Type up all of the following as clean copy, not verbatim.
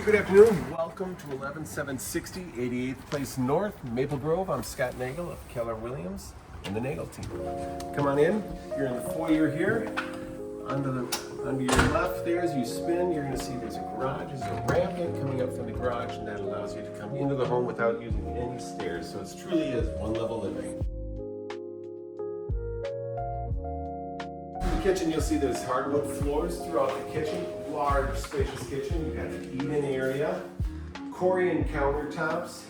Good afternoon. Welcome to 11760 88th Place North, Maple Grove. I'm Scott Nagel of Keller Williams and the Nagel team. Come on in. You're in the foyer here. Under your left there, as you spin, you're going to see there's a garage. There's a ramp in coming up from the garage, and that allows you to come into the home without using any stairs. So it truly is one-level living. In the kitchen, you'll see there's hardwood floors throughout the kitchen. Large, spacious kitchen. You've got the eat-in area, Corian countertops,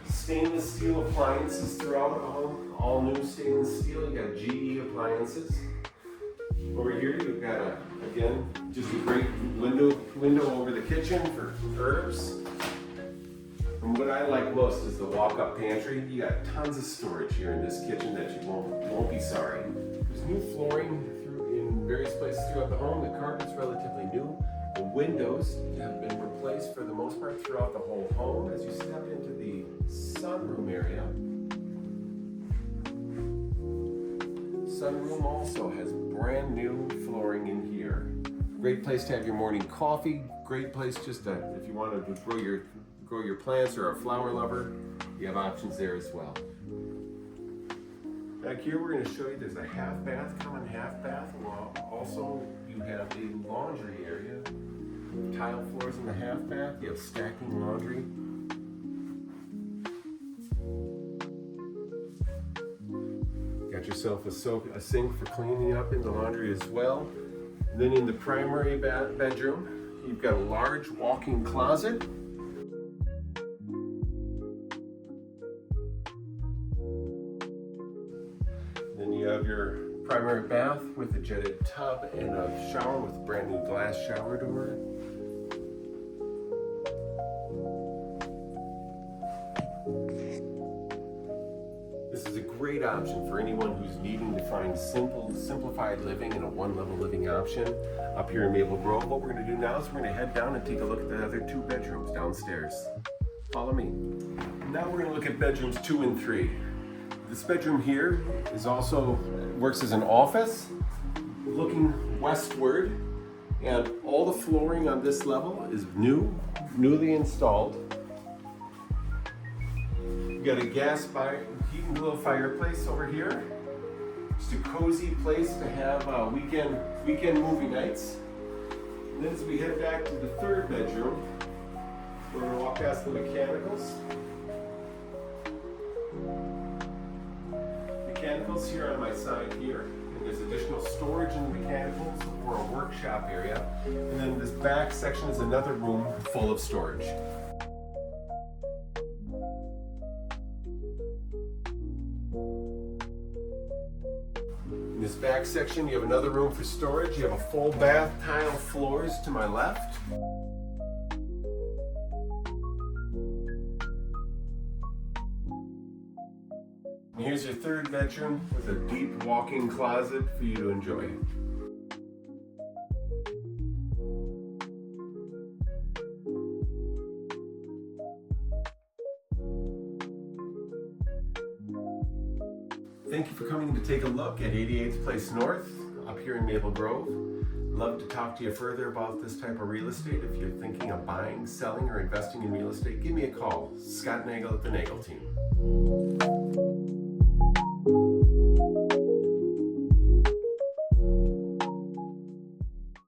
stainless steel appliances throughout the home. All new stainless steel. You got GE appliances. Over here, you've got again, just a great window over the kitchen for herbs. And what I like most is the walk-up pantry. You got tons of storage here in this kitchen that you won't be sorry. There's new flooring in various places throughout the home. The carpet's relatively new. The windows have been replaced for the most part throughout the whole home. As you step into the sunroom area, sunroom also has brand new flooring in here. Great place to have your morning coffee. Great place just to, if you want to grow your plants or a flower lover, you have options there as well. Back here, we're going to show you there's a half bath, common half bath. Also, you have the laundry area. Tile floors in the half bath. You have stacking laundry. Got yourself a sink for cleaning up in the laundry as well. And then in the primary bedroom, you've got a large walk-in closet. Then you have your primary bath with a jetted tub and a shower with a brand new glass shower door. This is a great option for anyone who's needing to find simplified living and a one-level living option up here in Maple Grove. What we're going to do now is we're going to head down and take a look at the other two bedrooms downstairs. Follow me. Now we're going to look at bedrooms 2 and 3. This bedroom here works as an office looking westward, and all the flooring on this level is newly installed. You got a gas heat and glow fireplace over here. Just a cozy place to have weekend movie nights. And then as we head back to the third bedroom, we're going to walk past the mechanicals. Mechanicals here on my side here, and there's additional storage in the mechanicals or a workshop area, and then this back section is another room full of storage. In this back section you have another room for storage. You have a full bath, tile floors to my left. And here's your third bedroom with a deep walk-in closet for you to enjoy. Thank you for coming to take a look at 88th Place North up here in Maple Grove. Love to talk to you further about this type of real estate. If you're thinking of buying, selling, or investing in real estate, give me a call. Scott Nagel at the Nagel team.